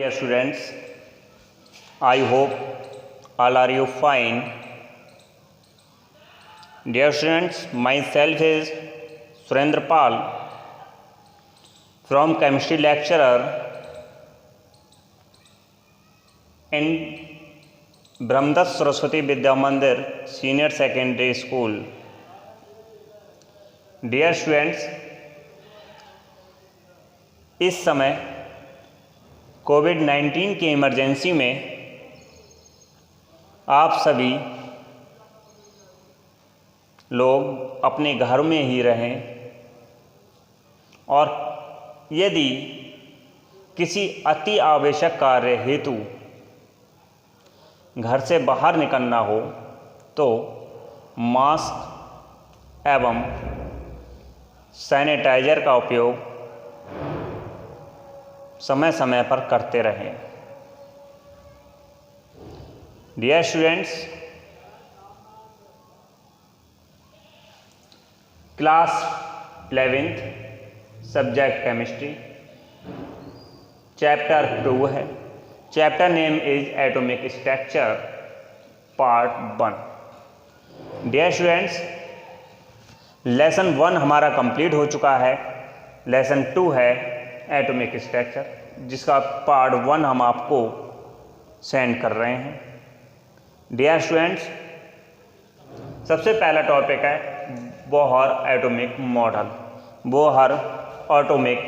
dear students, I hope all are you fine. Dear students, myself is Surendra Pal from chemistry lecturer in Brahmadas Saraswati Vidya Mandir Senior Secondary School. Dear students, इस समय कोविड-19 की emergency में आप सभी लोग अपने घर में ही रहें और यदि किसी अति आवश्यक कार्य हेतु घर से बाहर निकलना हो तो मास्क एवं सैनिटाइज़र का उपयोग समय समय पर करते रहें। Dear students, class 11th subject chemistry chapter 2 है। Chapter name is atomic structure part 1। Dear students, lesson 1 हमारा कंप्लीट हो चुका है। लेसन 2 है एटॉमिक स्ट्रक्चर, जिसका पार्ट 1 हम आपको सेंड कर रहे हैं। डियर स्टूडेंट्स, सबसे पहला टॉपिक है Bohr atomic model. Bohr atomic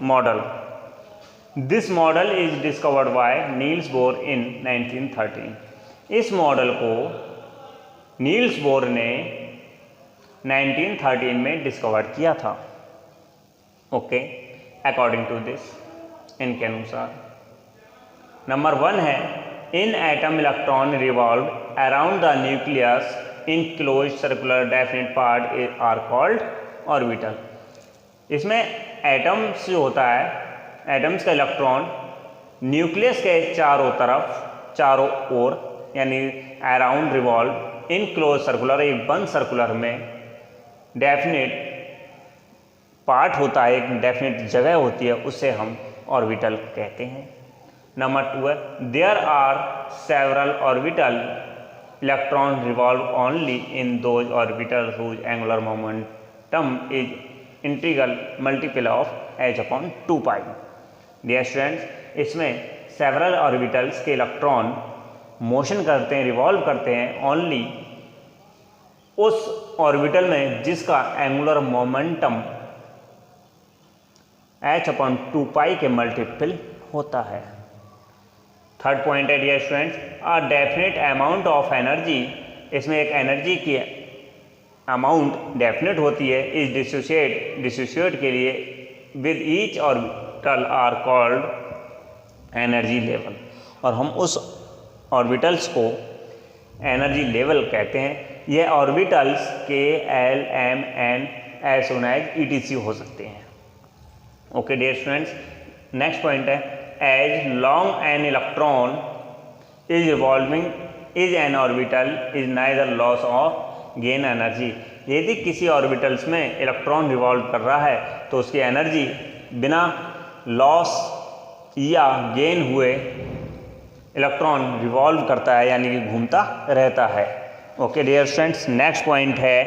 model, this model is discovered by Niels Bohr in 1913। इस मॉडल को नील्स बोर ने 1913 में डिस्कवर किया था। ओके, अकॉर्डिंग टू दिस, इनके अनुसार नंबर 1 है in atom electron revolve around the nucleus in close circular definite part are called orbital. इसमें एटम्स जो होता है, एटम्स का इलेक्ट्रॉन न्यूक्लियस के चारों ओर यानी अराउंड रिवॉल्व इन क्लोज सर्कुलर, एक बंद सर्कुलर में डेफिनेट पार्ट होता है, एक डेफिनेट जगह होती है, उसे हम ऑर्बिटल कहते हैं। नंबर 2 है there are several orbital electron revolve only in those orbital whose angular momentum is integral multiple of h/2π। Dear students, इसमें सेवरल ऑर्बिटल्स के इलेक्ट्रॉन मोशन करते हैं, रिवॉल्व करते हैं ओनली उस ऑर्बिटल में जिसका एंगुलर मोमेंटम h/2π के मल्टीपल होता है। थर्ड पॉइंट है dear students, a definite amount of energy, इसमें एक एनर्जी की अमाउंट डेफिनेट होती है, इज डिसोशिएट के लिए with each orbital are called energy level, और हम उस ऑर्बिटल्स को एनर्जी लेवल कहते हैं। ये ऑर्बिटल्स के L, M, N, S, ETC हो सकते हैं। Okay dear students, next point है as long an electron is revolving is an orbital is neither loss of gain energy. यदि किसी ऑर्बिटल्स में इलेक्ट्रॉन रिवॉल्व कर रहा है तो उसकी एनर्जी बिना लॉस या गेन हुए इलेक्ट्रॉन रिवॉल्व करता है, यानी कि घूमता रहता है। Okay dear students, next point है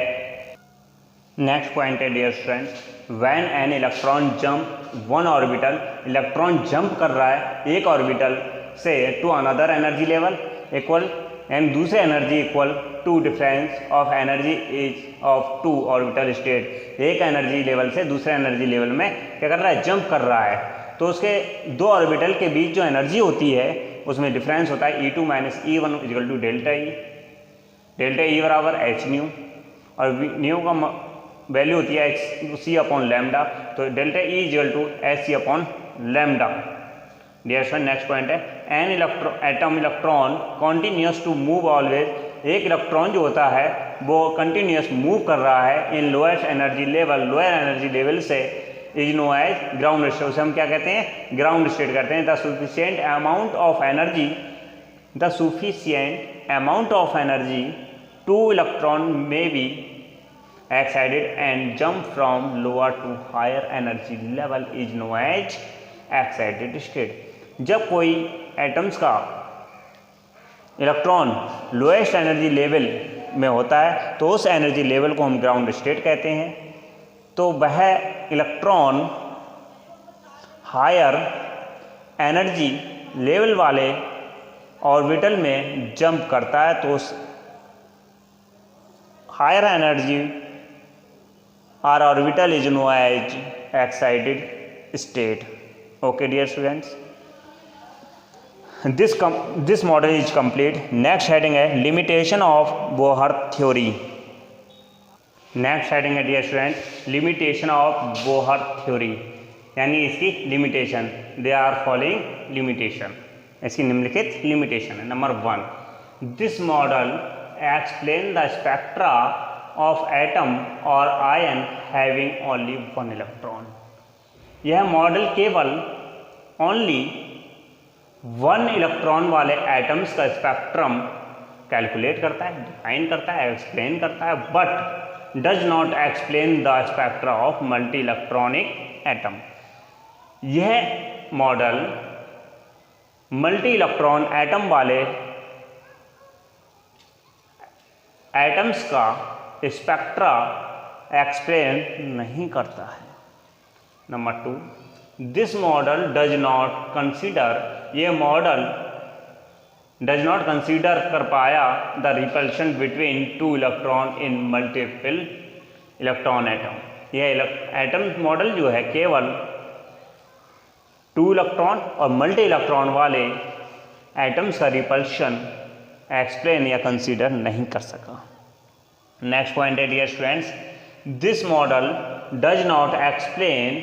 dear students, when an electron jump one orbital, electron jump कर रहा है एक ऑर्बिटल से to another energy level equal and दूसरे energy equal to difference of energy is of two orbital state. एक energy level से दूसरे एनर्जी लेवल में क्या कर रहा है, जंप कर रहा है, तो उसके दो ऑर्बिटल के बीच जो एनर्जी होती है उसमें डिफरेंस होता है E2 - E1 equal to delta E. Delta E बराबर h न्यू, और न्यू का वैल्यू होती है c/λ, तो delta E equal to hc/λ। Dear friend, next point है an atom electron continuous to move always. एक इलेक्ट्रॉन जो होता है वो कंटिन्यूस मूव कर रहा है in lowest energy level, lower energy level से is known as ground state, उसे हम क्या कहते हैं, ग्राउंड स्टेट कहते हैं। The sufficient amount of energy two electron में B excited and jump from lower to higher energy level is known as excited state। जब कोई एटम्स का इलेक्ट्रॉन लोएस्ट एनर्जी लेवल में होता है तो उस एनर्जी लेवल को हम ग्राउंड स्टेट कहते हैं। तो वह इलेक्ट्रॉन हायर एनर्जी लेवल वाले ऑर्बिटल में जंप करता है तो उस higher energy are orbital is known as excited state. Okay dear students, this model is complete. Next heading है limitation of Bohr theory. Next heading है dear student limitation of Bohr theory, यानी इसकी limitation. They are following limitation, इसकी निम्नलिखित limitation है। Number 1, this model explain the spectra of atom और ion having only 1 electron. यह model केवल only 1 electron वाले एटम्स का स्पेक्ट्रम कैलकुलेट करता है, डिफाइन करता है, एक्सप्लेन करता है, but does not explain the spectra of multi electronic atom. यह मॉडल मल्टी इलेक्ट्रॉन एटम वाले एटम्स का स्पेक्ट्रा एक्सप्लेन नहीं करता है। Number 2, this model does not consider, ये मॉडल डज नॉट कंसीडर कर पाया the repulsion between 2 electron in multiple electron atom. यह एटम मॉडल जो है केवल 2 इलेक्ट्रॉन और मल्टी इलेक्ट्रॉन वाले एटम्स का रिपल्शन एक्सप्लेन या कंसीडर नहीं कर सका। नेक्स्ट पॉइंट है dear students, this model does not explain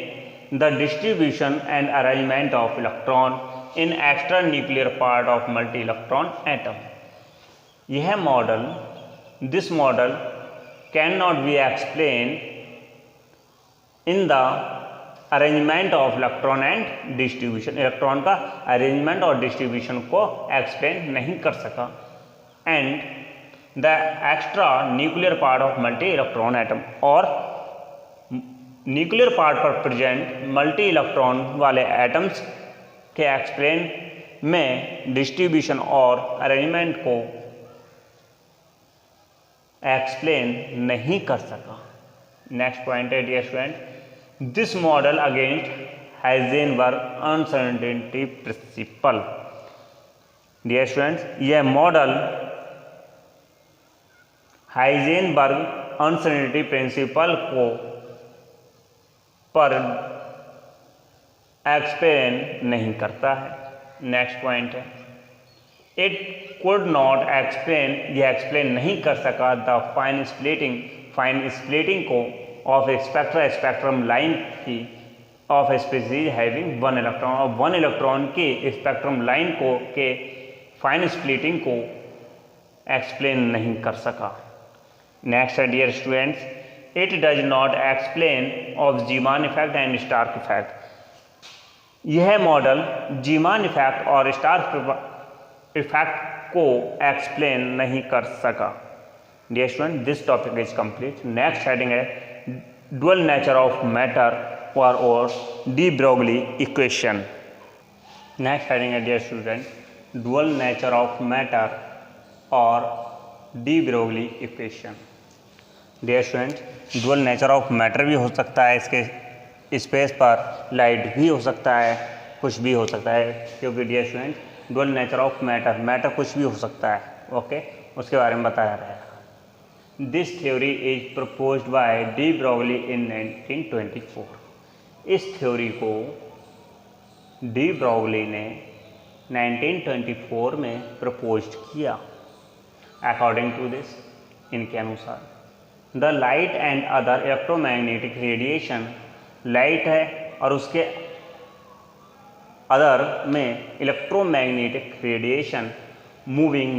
the distribution and arrangement of electron in extra nuclear part of multi electron atom। यह model, this model can not be explain in the arrangement of electron and distribution. Electron का arrangement और distribution को explain नहीं कर सका। And the extra nuclear part of multi electron atom, और nuclear part पर present multi electron वाले atoms के एक्सप्लेन में डिस्ट्रीब्यूशन और अरेंजमेंट को एक्सप्लेन नहीं कर सका। नेक्स्ट पॉइंट है dear student, this model against Heisenberg uncertainty principle. Dear students, यह मॉडल हाइजेनबर्ग अनसर्टेनिटी प्रिंसिपल को पर एक्सप्लेन नहीं करता है। नेक्स्ट पॉइंट है, इट कुड नॉट एक्सप्लेन, यह एक्सप्लेन नहीं कर सका द फाइन स्प्लिटिंग को ऑफ स्पेक्ट्रा, स्पेक्ट्रम लाइन की ऑफ स्पीसीज हैविंग 1 इलेक्ट्रॉन, और 1 इलेक्ट्रॉन की स्पेक्ट्रम लाइन को के फाइन स्प्लिटिंग को एक्सप्लेन नहीं कर सका। नेक्स्ट है dear students, it does not explain of Zeeman effect and Stark effect. यह मॉडल जीमान इफेक्ट और स्टार्क इफेक्ट को एक्सप्लेन नहीं कर सका। Dear student, this topic is complete. Next heading है डुअल नेचर ऑफ मैटर और de Broglie equation. Next heading है dear student dual nature of matter और de Broglie equation. Dear student, dual nature of matter भी हो सकता है, इसके space पर लाइट भी हो सकता है, कुछ भी हो सकता है, क्योंकि dear student dual nature of matter कुछ भी हो सकता है। ओके, उसके बारे में बताया रहेगा। This theory is proposed by de Broglie in 1924। इस थ्योरी को डी ब्रोगली ने 1924 में प्रपोज किया। अकॉर्डिंग टू दिस, इनके अनुसार the light and other electromagnetic radiation, light है और उसके अदर में electromagnetic radiation moving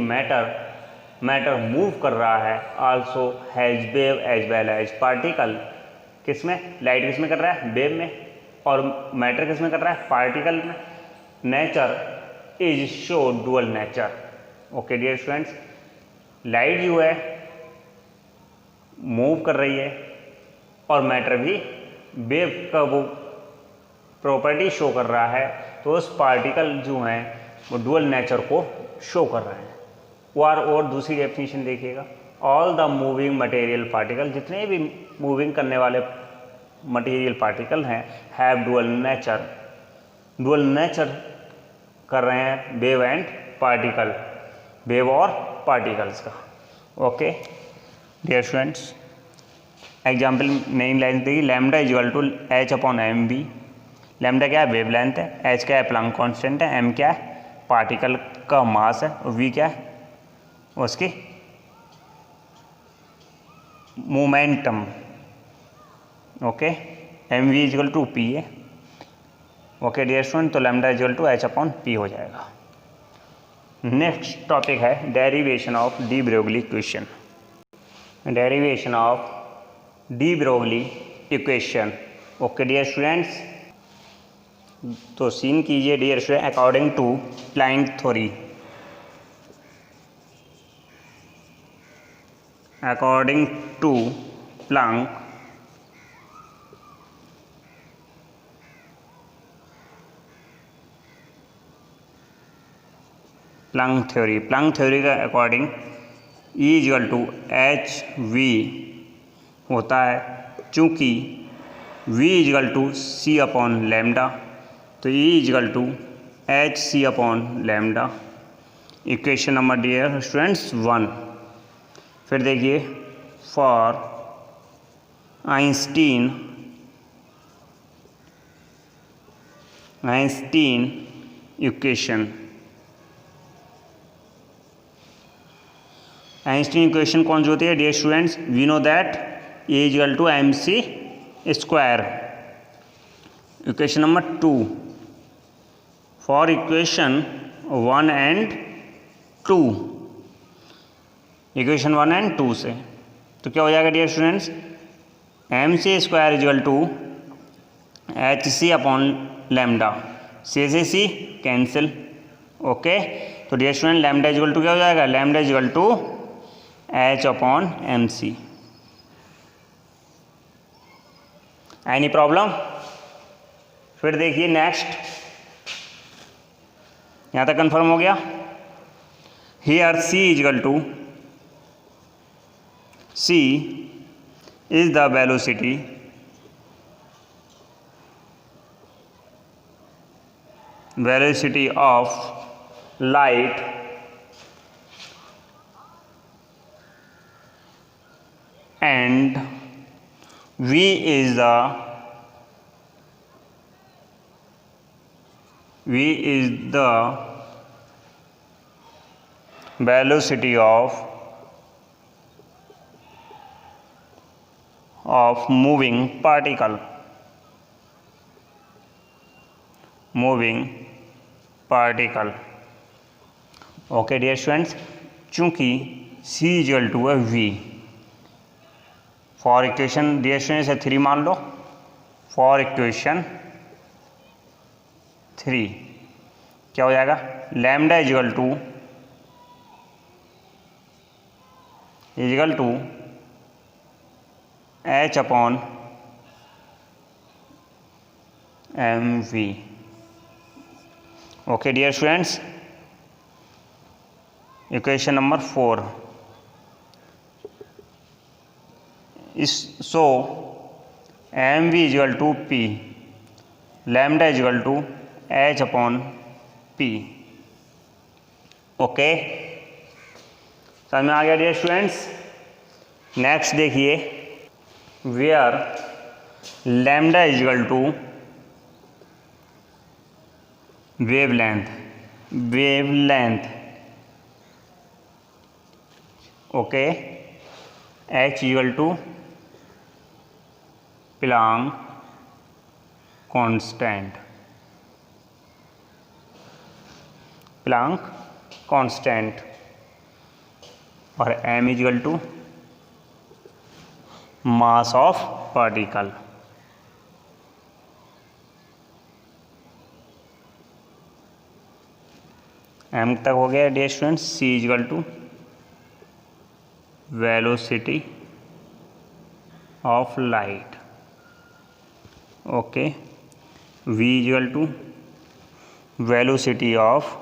matter move कर रहा है, also has wave as well as particle. किसमें? लाइट किसमें कर रहा है? वेव में, और मैटर किसमें कर रहा है? पार्टिकल में। Nature is show dual nature. Okay dear students, light जो है मूव कर रही है और मैटर भी वेव का वो प्रॉपर्टी शो कर रहा है तो उस पार्टिकल जो हैं वो डुअल नेचर को शो कर रहे हैं। और दूसरी डेफिनेशन देखिएगा, all the moving material particle, जितने भी मूविंग करने वाले मटेरियल पार्टिकल हैं, have dual nature, dual nature कर रहे हैं वेव एंड पार्टिकल, वेव और पार्टिकल्स का। ओके डियर स्टूडेंट्स, एग्जाम्पल नई लाइन देगी, lambda is equal to h upon m b. Lambda क्या है? वेवलेंथ है, एच क्या है? प्लैंक कांस्टेंट है, एम क्या है? पार्टिकल का मास है, और वी क्या है? उसकी momentum. Okay, m v is equal to p है। ओके डियर स्टूडेंट, तो lambda is equal to h upon p हो जाएगा। नेक्स्ट टॉपिक है derivation of de Broglie equation. Derivation of de Broglie equation. Okay dear students, तो सीन कीजिए dear student, according to Planck theory, according to Planck Planck theory का according E equal to h v होता है, चूँकि V equal to C upon lambda, तो E equal to h c upon lambda. Equation number dear students 1। फिर देखिए, for Einstein equation, Einstein equation कौन सी होती है dear students? We know that E equal to m c square. Equation number 2, for equation 1 and 2, equation 1 and 2 से तो क्या हो जाएगा dear students? M c square equal to h c upon lambda, c cancel. Okay, तो dear student lambda equal to क्या हो जाएगा? Lambda equal to h upon m c. Any problem? फिर देखिए नेक्स्ट, यहां तक कंफर्म हो गया। Here c equal to, c is the velocity of light and V is the velocity of moving particle, okay dear students, चूंकि C equal to है V, for equation dear students से 3 मान लो, for equation 3 क्या हो जाएगा? Lambda equal to h upon m v. Okay dear students, equation number 4 is, so m v equal to p, lambda equal to h upon p. Okay, समझ में आ गया dear students? Next देखिए, where lambda equal to wavelength, okay, h equal to Planck constant, और m equal to mass of particle. M तक हो गया dear students. C equal to velocity of light, okay, V equal to velocity of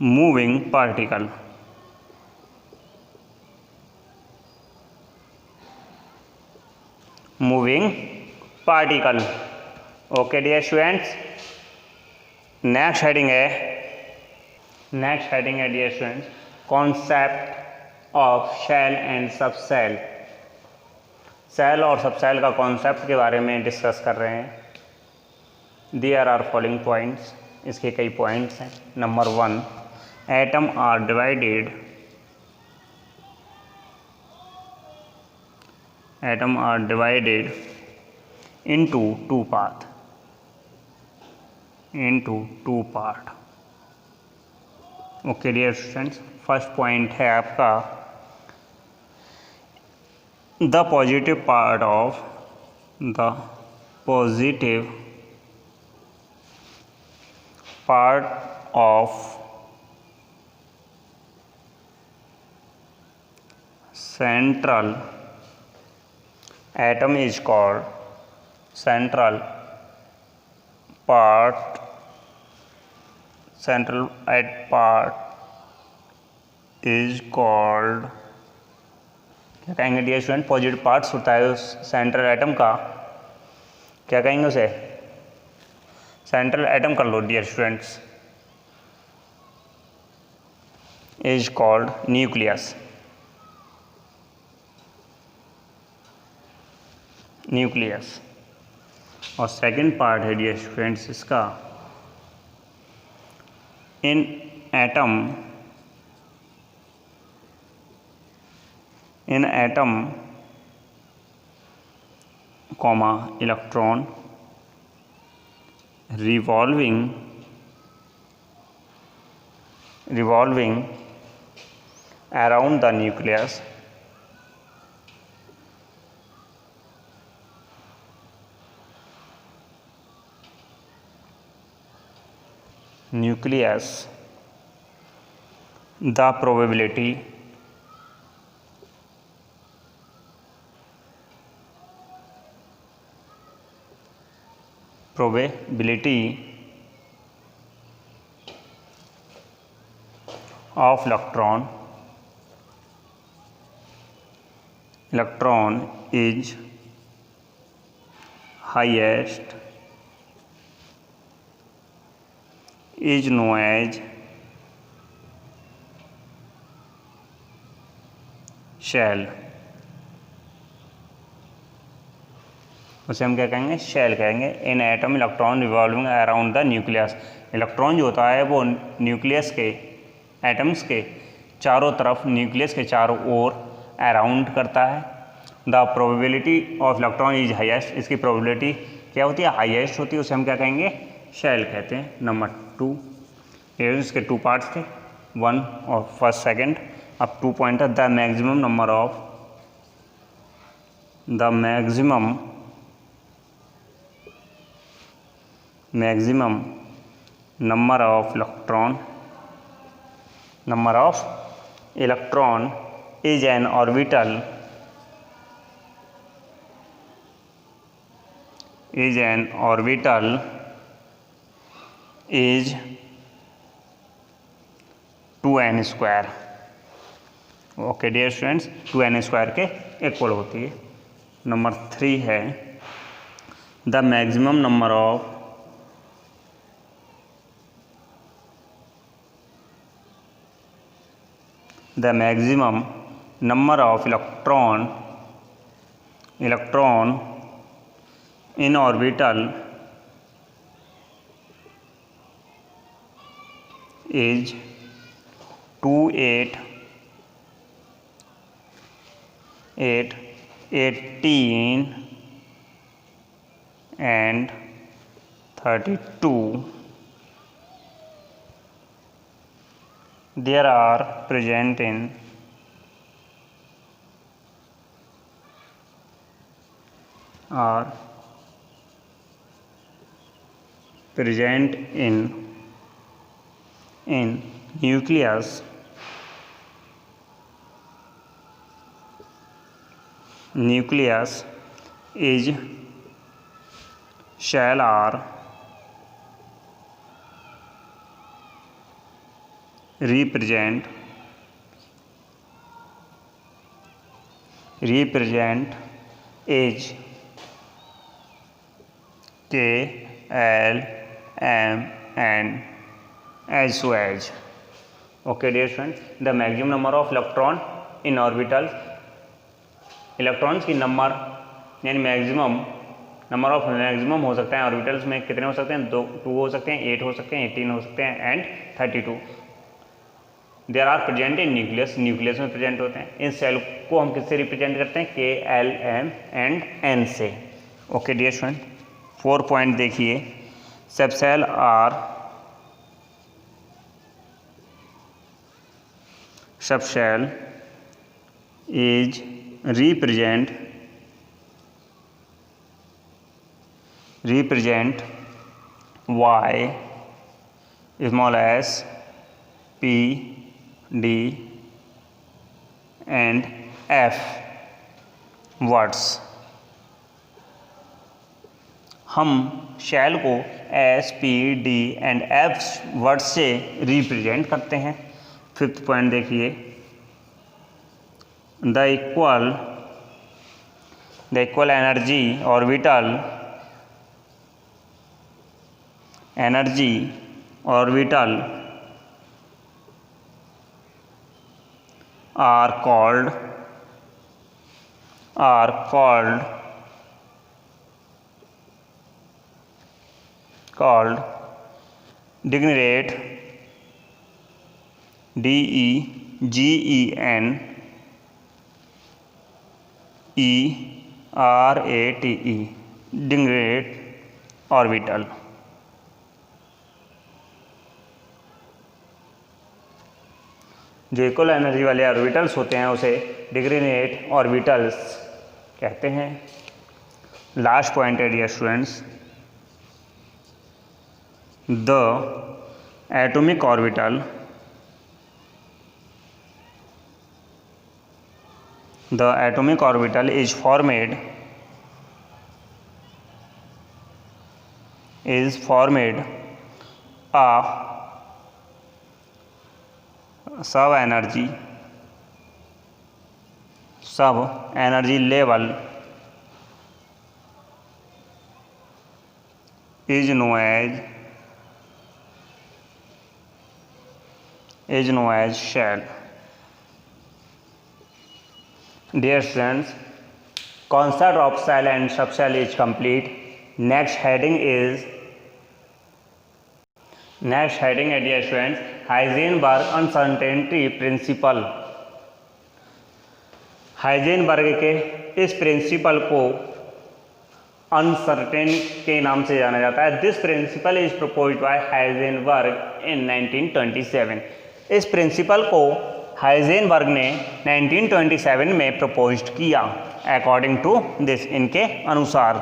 moving particle. Moving particle. Okay dear students, next heading है dear students, concept of shell and subshell. Shell और subshell का concept के बारे में discuss कर रहे हैं। There are following points, इसके कई पॉइंट्स हैं। Number 1, atom are divided into two part। Okay dear students, first point है आपका the positive part of central atom is called central part is called, क्या कहेंगे डियर स्टूडेंट? पॉजिटिव पार्ट्स होता है उस सेंट्रल एटम का, क्या कहेंगे उसे? सेंट्रल एटम कर लो dear students, is called nucleus. और सेकंड पार्ट है डियर स्टूडेंट्स इसका, in atom comma electron revolving around the nucleus the probability of electron is highest, is known as shell. उसे हम क्या कहेंगे? शेल कहेंगे। In atom electron revolving around the nucleus, electron जो होता है वो न्यूक्लियस के, एटम्स के चारों तरफ, न्यूक्लियस के चारों ओर अराउंड करता है। The probability of electron is highest, इसकी प्रोबेबिलिटी क्या होती है? हाईएस्ट होती है, उसे हम क्या कहेंगे? शेल कहते हैं। नंबर 2, इसके 2 पार्ट्स थे, 1 और फर्स्ट सेकंड। अब 2 पॉइंट है, the maximum number of electron is an orbital is 2n²। Okay dear students, 2n² के इक्वल होती है। नंबर 3 है the maximum number of electron in orbital is 2, 8, 18 and 32. There are present in nucleus nucleus is shell are represent age K, L, M, N as so as. Okay dear friends, the maximum number of electron in orbitals, electrons की number यानी maximum number of maximum हो सकता है orbitals में कितने हो सकते हैं, 2 हो सकते हैं, 8 हो सकते हैं, 18 हो सकते हैं and 32 there are present in nucleus, nucleus में प्रेजेंट होते हैं। इन सेल को हम किससे रिप्रेजेंट करते हैं, K, L, M and N से। ओके डियर फ्रेंड, 4 पॉइंट देखिए, subshell are subshell is represent y small s p d and f words। हम शैल को S, P, D and F word से represent करते हैं। 5th point देखिए, the equal energy orbital are called degenerate, DEGENERATE, degenerate orbital। जो इक्वल एनर्जी वाले ऑर्बिटल्स होते हैं उसे डिग्रेनेट ऑर्बिटल्स कहते हैं। लास्ट पॉइंट है dear students, the atomic orbital is formed a sub energy level is known as shell। Dear students, concept of cell and subcell is complete। Next heading is dear students, Heisenberg uncertainty principle। Heisenberg के इस principal को uncertain के नाम से जाना जाता है। This principle is proposed by Heisenberg in 1927। इस प्रिंसिपल को हाइजेनबर्ग ने 1927 में प्रपोज्ड किया। अकॉर्डिंग टू दिस, इनके अनुसार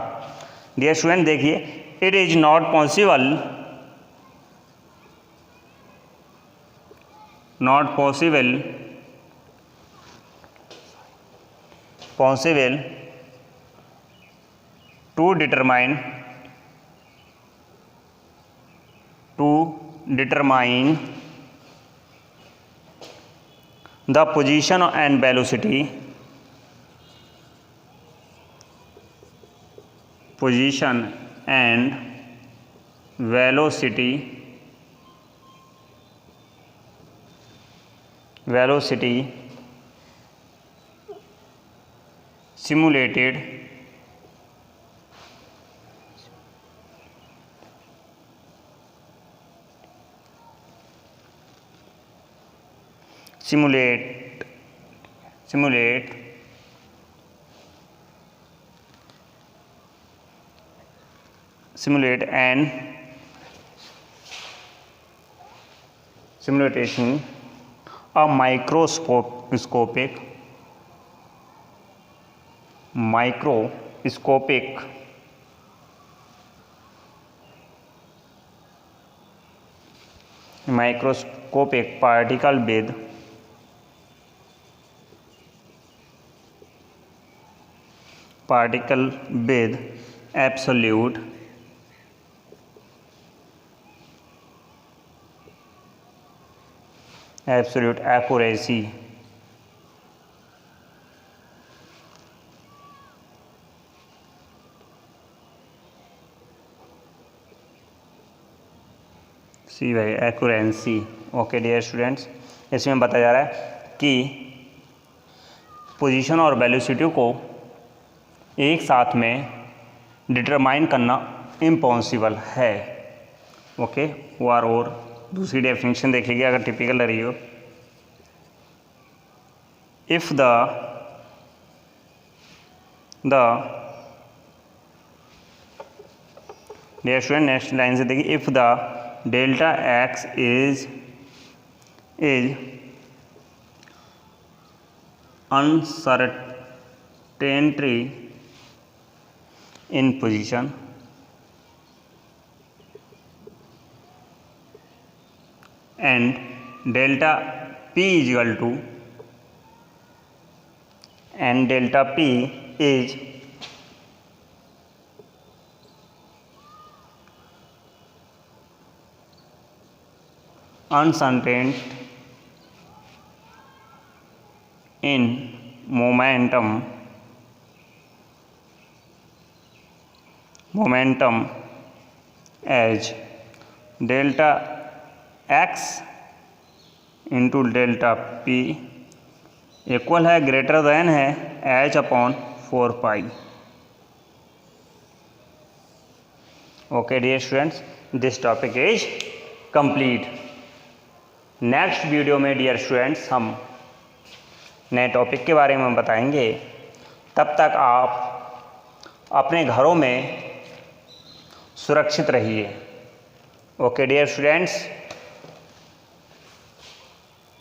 डियर स्टूडेंट देखिए, it is not possible to determine the position and velocity simulated an a microscopic particle with particle with absolute accuracy. सी भाई accuracy. Okay dear students, इसमें बताया जा रहा है कि पोजीशन और वेलोसिटी को एक साथ में डिटरमाइन करना इम्पॉसिबल है। ओके, और दूसरी डेफिनेशन देख लीजिए अगर टिपिकल रही हो। If the dear student next line से देखिए, if the delta x is uncertainty in position and delta p is equal to is uncertain in momentum as delta x into delta p equal है greater than है h upon 4 pi. Okay dear students, this topic is complete. Next video में dear students हम नए topic के बारे में बताएंगे। तब तक आप अपने घरों में सुरक्षित रहिए। Okay dear students.